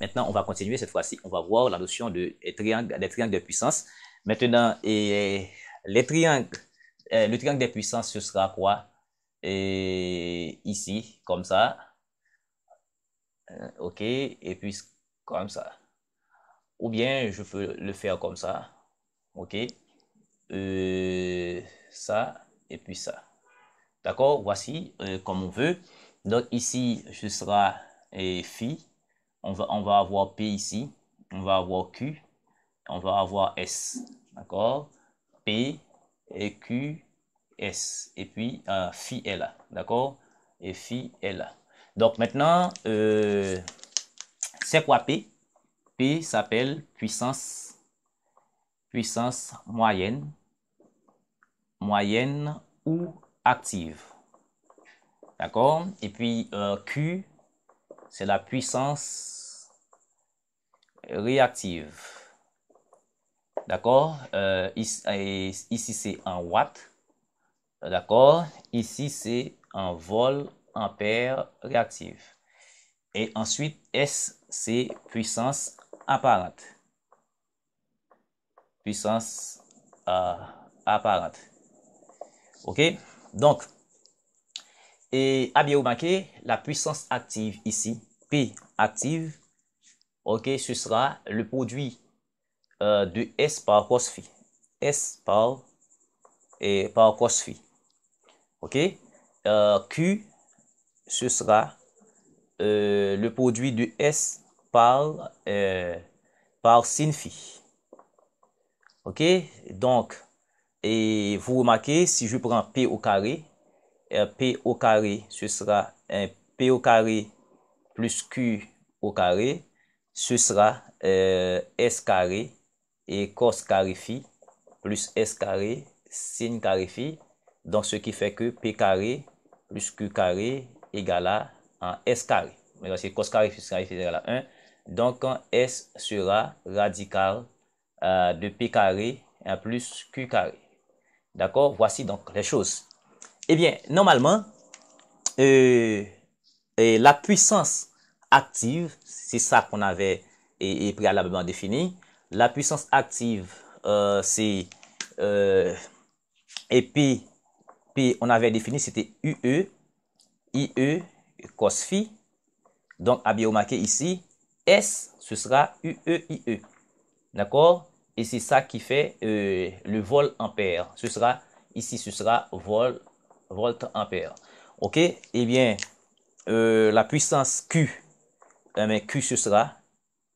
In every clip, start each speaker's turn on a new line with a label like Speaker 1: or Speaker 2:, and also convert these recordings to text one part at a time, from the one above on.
Speaker 1: Maintenant, on va continuer. Cette fois-ci, on va voir la notion de des triangles de puissance. Maintenant, les triangles, le triangle des puissances, ce sera quoi? Ici, comme ça. OK, et puis comme ça. Ou bien, je peux le faire comme ça. OK. Ça, et puis ça. D'accord? Voici comme on veut. Donc ici, ce sera phi. On va avoir P ici. On va avoir Q. On va avoir S. D'accord? P et Q, S. Et puis phi est là. D'accord? Et phi est là. Donc maintenant, c'est quoi P? P s'appelle puissance moyenne ou active. D'accord? Et puis Q, c'est la puissance réactive. D'accord? Ici c'est en watts. D'accord? Ici, c'est en vol ampère réactif. Et ensuite, S, c'est puissance apparente. Puissance apparente. OK? Donc, et à bien remarquer, la puissance active ici, P active, OK, ce sera le produit de S par cos phi. S par cos phi. OK? Q, ce sera le produit de S par sin phi. OK? Donc, et vous remarquez, si je prends P au carré, ce sera P au carré plus Q au carré, ce sera S carré et cos carré phi plus S carré sin carré phi. Donc, ce qui fait que P carré plus Q carré égale à S carré. Mais c'est cos carré plus carré égale à 1. Donc, S sera radical de P carré plus Q carré. D'accord? Voici donc les choses. Eh bien, normalement, la puissance active, c'est ça qu'on avait préalablement défini. La puissance active, c'est et P, on avait défini, c'était UE, IE, cos phi. Donc, à bien remarquer ici, S, ce sera UE, IE. D'accord? Et c'est ça qui fait le vol ampère. Ce sera, ici, ce sera volt ampère. OK? Eh bien, la puissance Q, Q, ce sera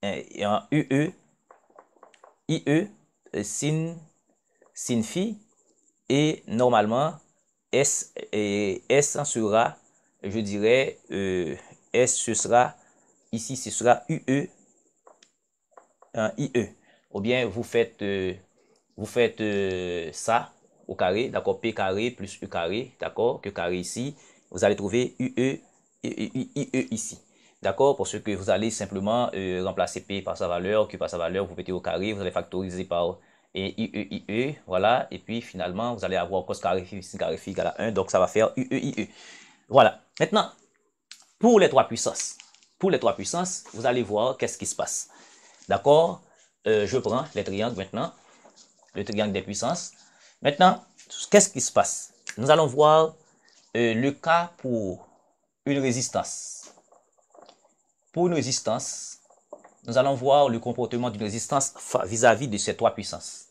Speaker 1: en UE, IE, sin phi. Et normalement, S sera, je dirais, S, ce sera, ici, ce sera UE, IE. Ou bien, vous faites ça au carré, d'accord, P carré plus U carré, d'accord, que carré ici, vous allez trouver UE, IE ici. D'accord, pour ce que vous allez simplement remplacer P par sa valeur, Q par sa valeur, vous mettez au carré, vous allez factoriser par IE, voilà, et puis finalement, vous allez avoir cos carré phi, sin carré phi égale à 1, donc ça va faire UE. Voilà. Maintenant, pour les trois puissances, vous allez voir qu'est-ce qui se passe. D'accord? Je prends les triangles maintenant, le triangle des puissances. Maintenant, qu'est-ce qui se passe? Nous allons voir le cas pour une résistance. Pour une résistance, nous allons voir le comportement d'une résistance vis-à-vis de ces trois puissances.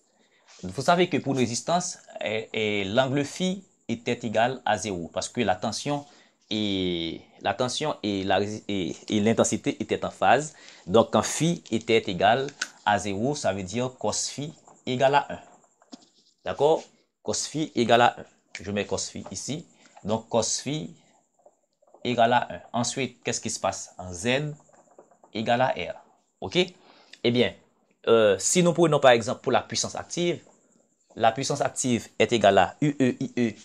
Speaker 1: Vous savez que pour une résistance, l'angle phi était égal à 0 parce que la tension et l'intensité étaient en phase. Donc, quand phi était égal à 0, ça veut dire cos phi égale à 1. D'accord? Cos phi égale à 1. Je mets cos phi ici. Donc, cos phi égale à 1. Ensuite, qu'est-ce qui se passe? En Z égale à R. OK? Eh bien, si nous prenons par exemple pour la puissance active est égale à UE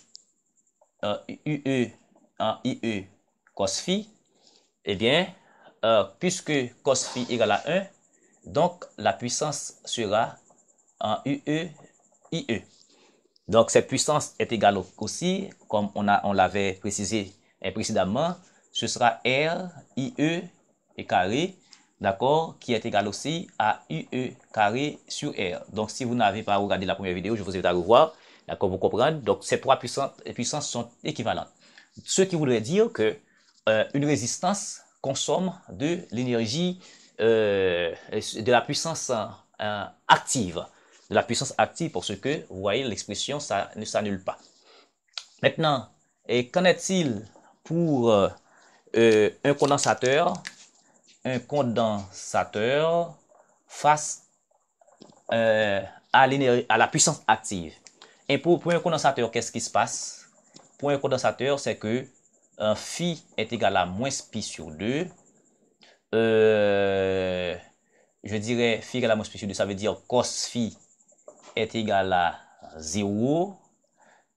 Speaker 1: cos phi. Eh bien, puisque cos phi égale à 1, donc la puissance sera en UE, IE. Donc, cette puissance est égale aussi, comme on l'avait précisé précédemment, ce sera R, IE et carré. d'accord, qui est égal aussi à UE carré sur R. Donc, si vous n'avez pas regardé la première vidéo, je vous invite à revoir, d'accord, vous comprendre. Donc, ces trois puissances sont équivalentes. Ce qui voudrait dire que une résistance consomme de l'énergie de la puissance active. De la puissance active, parce que, vous voyez, l'expression, ça ne s'annule pas. Maintenant, qu'en est-il pour un condensateur? Un condensateur face à la puissance active. Et pour un condensateur, qu'est-ce qui se passe? Pour un condensateur, c'est que phi est égal à moins pi sur 2. Je dirais phi égale à moins pi sur 2, ça veut dire cos phi est égal à 0.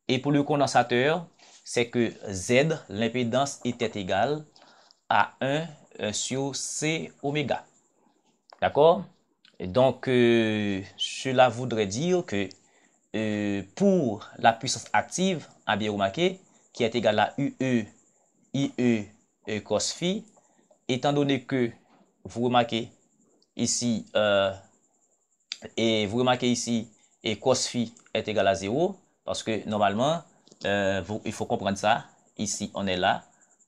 Speaker 1: Et pour le condensateur, c'est que Z, l'impédance, était égale à 1 sur C oméga. D'accord? Et donc, cela voudrait dire que pour la puissance active, à bien remarquer, qui est égale à UE, IE cos phi, étant donné que vous remarquez ici, et cos phi est égal à 0, parce que normalement, il faut comprendre ça. Ici, on est là.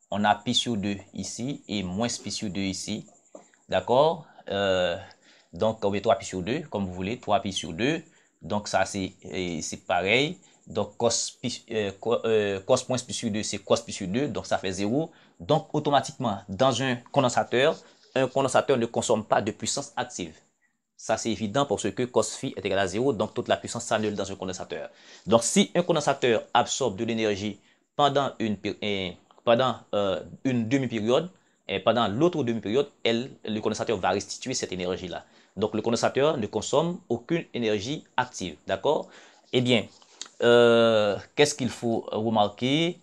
Speaker 1: On a pi sur 2 ici et moins pi sur 2 ici. D'accord? Donc, on met 3 pi sur 2, comme vous voulez, 3 pi sur 2. Donc, ça, c'est pareil. Donc, cos moins pi sur 2, c'est cos pi sur 2. Donc, ça fait 0. Donc, automatiquement, dans un condensateur ne consomme pas de puissance active. Ça, c'est évident parce que cos phi est égal à 0. Donc, toute la puissance s'annule dans un condensateur. Donc, si un condensateur absorbe de l'énergie pendant une demi-période, et pendant l'autre demi-période, le condensateur va restituer cette énergie-là. Donc, le condensateur ne consomme aucune énergie active. D'accord? Eh bien, qu'est-ce qu'il faut remarquer?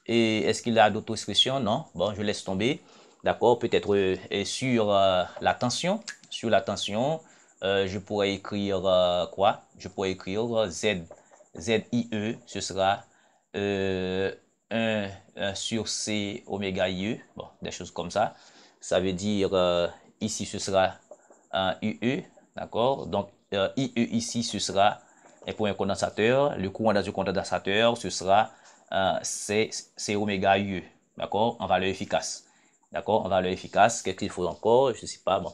Speaker 1: Est-ce qu'il y a d'autres expressions? Non. Bon, je laisse tomber. D'accord? Peut-être sur la tension. Sur la tension, je pourrais écrire quoi? Je pourrais écrire ZIE, ce sera 1 sur C oméga IE, bon, des choses comme ça. Ça veut dire, ici, ce sera UE, d'accord? Donc, IE ici, ce sera, et pour un condensateur, le courant dans un condensateur, ce sera C oméga IE, d'accord? En valeur efficace. D'accord? En valeur efficace. Qu'est-ce qu'il faut encore? Je ne sais pas. Bon.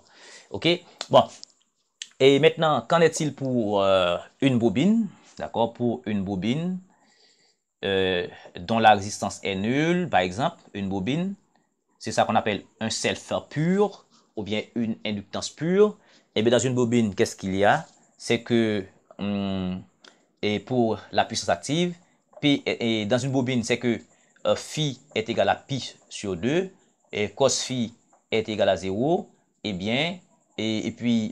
Speaker 1: OK? Bon. Et maintenant, qu'en est-il pour une bobine? D'accord? Pour une bobine dont la résistance est nulle, par exemple, une bobine, c'est ça qu'on appelle un self pur ou bien une inductance pure. Et bien dans une bobine, qu'est-ce qu'il y a? C'est que et pour la puissance active, et dans une bobine, c'est que phi est égal à pi sur 2 et cos phi est égal à 0. Et bien, et puis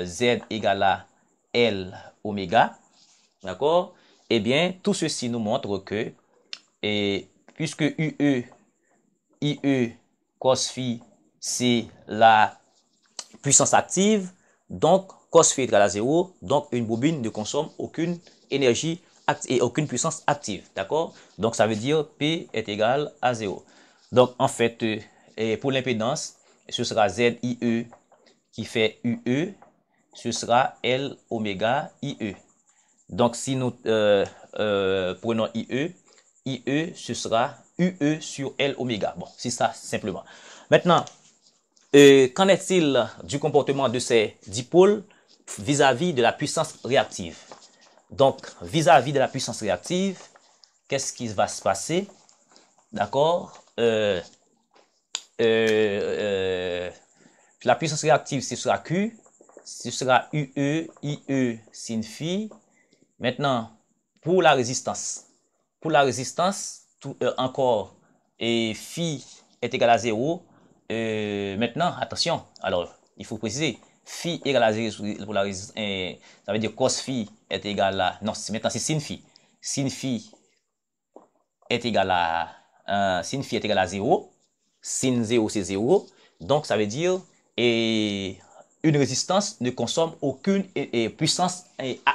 Speaker 1: Z égale à L oméga. D'accord? Eh bien, tout ceci nous montre que, puisque UE, IE, cos phi, c'est la puissance active, donc cos phi est égal à 0, donc une bobine ne consomme aucune énergie et aucune puissance active. D'accord? Donc, ça veut dire P est égal à 0. Donc, en fait, pour l'impédance, ce sera ZIE qui fait UE, ce sera L oméga IE. Donc, si nous prenons IE, ce sera UE sur L oméga. Bon, c'est ça simplement. Maintenant, qu'en est-il du comportement de ces dipôles vis-à-vis de la puissance réactive? Donc, vis-à-vis de la puissance réactive, qu'est-ce qui va se passer? D'accord? La puissance réactive, ce sera Q. Ce sera UE, IE, sin phi. Maintenant, pour la résistance, encore, et phi est égal à 0. Maintenant, attention, alors, il faut préciser, phi égale à 0 pour la résistance, ça veut dire cos phi est égal à, non, maintenant c'est sin phi. Sin phi est égal à, sin phi est égal à 0. Sin 0, c'est 0. Donc, ça veut dire, une résistance ne consomme aucune puissance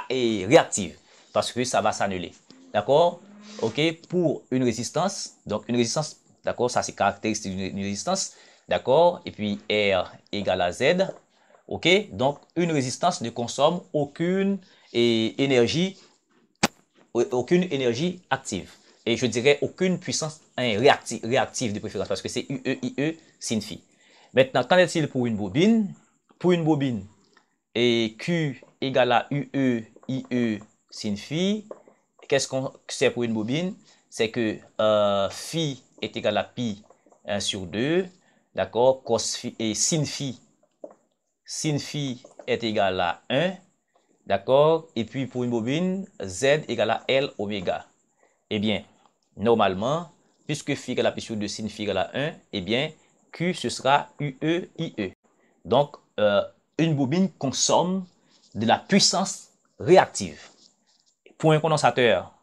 Speaker 1: réactive parce que ça va s'annuler. D'accord? OK? Pour une résistance, donc une résistance, d'accord, ça c'est caractéristique d'une résistance. d'accord, et puis R égale à Z, ok, donc une résistance ne consomme aucune énergie active. Et je dirais aucune puissance réactive de préférence, parce que c'est UE, IE, sin phi. Maintenant, qu'en est-il pour une bobine? Pour une bobine, et Q égale à UE, IE, sin phi. Qu'est-ce qu'on sait pour une bobine? C'est que phi est égal à pi 1 sur 2, d'accord? Cos phi et sin phi est égal à 1, d'accord? Et puis pour une bobine, Z égale à L oméga. Eh bien, normalement, puisque phi égale à pi sur 2, sin phi égale à 1, eh bien, Q ce sera UE, IE. Donc, une bobine consomme de la puissance réactive. Pour un condensateur,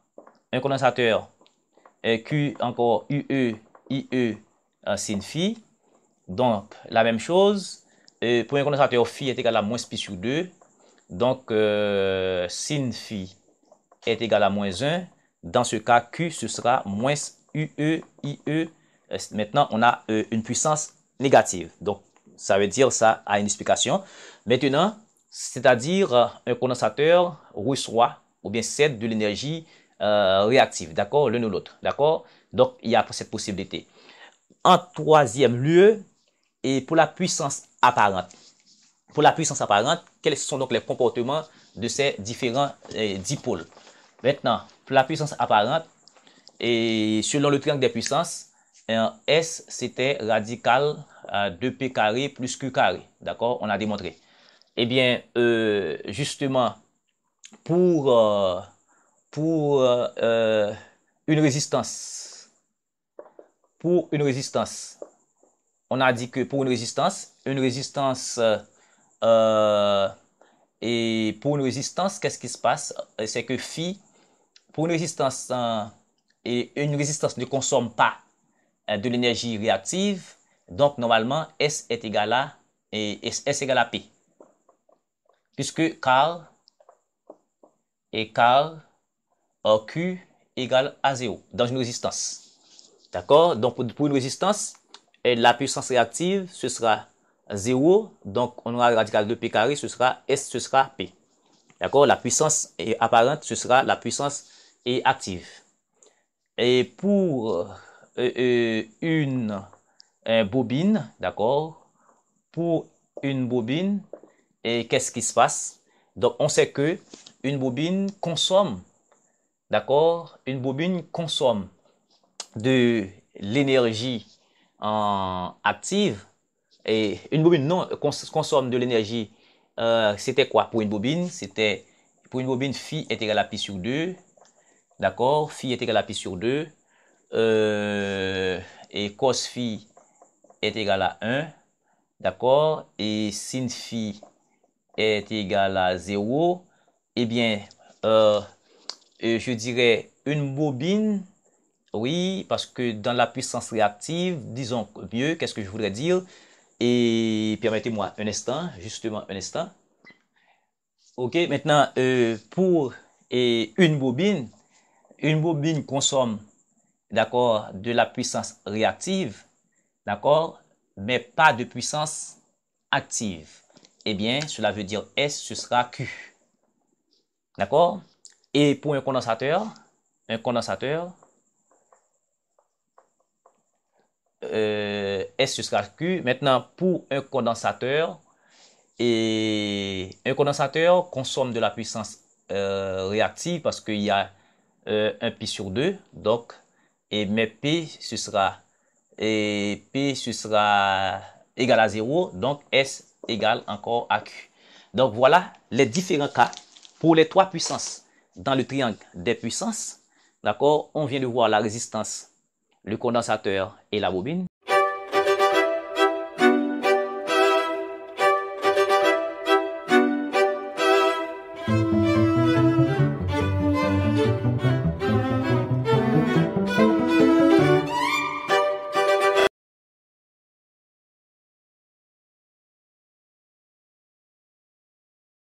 Speaker 1: Q encore UE, IE, sin phi. Donc, la même chose. Pour un condensateur, phi est égal à moins pi sur 2. Donc, sin phi est égal à moins 1. Dans ce cas, Q, ce sera moins UE, IE. Maintenant, on a une puissance négative. Donc, ça veut dire ça a une explication. Maintenant, c'est-à-dire un condensateur reçoit ou bien cède de l'énergie réactive, d'accord, l'un ou l'autre, d'accord. Donc, il y a cette possibilité. En troisième lieu, et pour la puissance apparente. Pour la puissance apparente, quels sont donc les comportements de ces différents dipôles? Maintenant, pour la puissance apparente, et selon le triangle des puissances, S c'était radical de P carré plus Q carré. D'accord? On a démontré. Eh bien, justement, pour une résistance, on a dit que pour une résistance, et pour une résistance, qu'est-ce qui se passe? C'est que phi, pour une résistance, et une résistance ne consomme pas de l'énergie réactive, donc normalement S est égal à S égale à P, puisque car Q égale à 0 dans une résistance. D'accord? Donc pour une résistance, la puissance réactive, ce sera 0. Donc on aura le radical de P carré, ce sera S, ce sera P. D'accord? La puissance apparente, ce sera la puissance active. Et pour une bobine, d'accord? Pour une bobine, et qu'est-ce qui se passe? Donc on sait que une bobine consomme, d'accord? Une bobine consomme de l'énergie active, et une bobine non consomme de l'énergie. C'était quoi pour une bobine? C'était pour une bobine phi est égal à pi sur 2, d'accord? Phi est égal à pi sur 2, et cos phi est égal à 1, d'accord? Et sin phi est égal à 0. Eh bien, je dirais une bobine. Oui, parce que dans la puissance réactive, disons mieux, qu'est-ce que je voudrais dire? Et permettez-moi un instant, justement un instant. Ok, maintenant, pour une bobine consomme, d'accord, de la puissance réactive, d'accord, mais pas de puissance active. Eh bien, cela veut dire S, ce sera Q. D'accord? Et pour un condensateur, S ce sera Q. Maintenant, pour un condensateur, et un condensateur consomme de la puissance réactive parce qu'il y a un pi sur 2. Donc, mais P ce sera égal à 0. Donc, S égale encore à Q. Donc, voilà les différents cas pour les trois puissances dans le triangle des puissances. D'accord? On vient de voir la résistance, le condensateur et la bobine.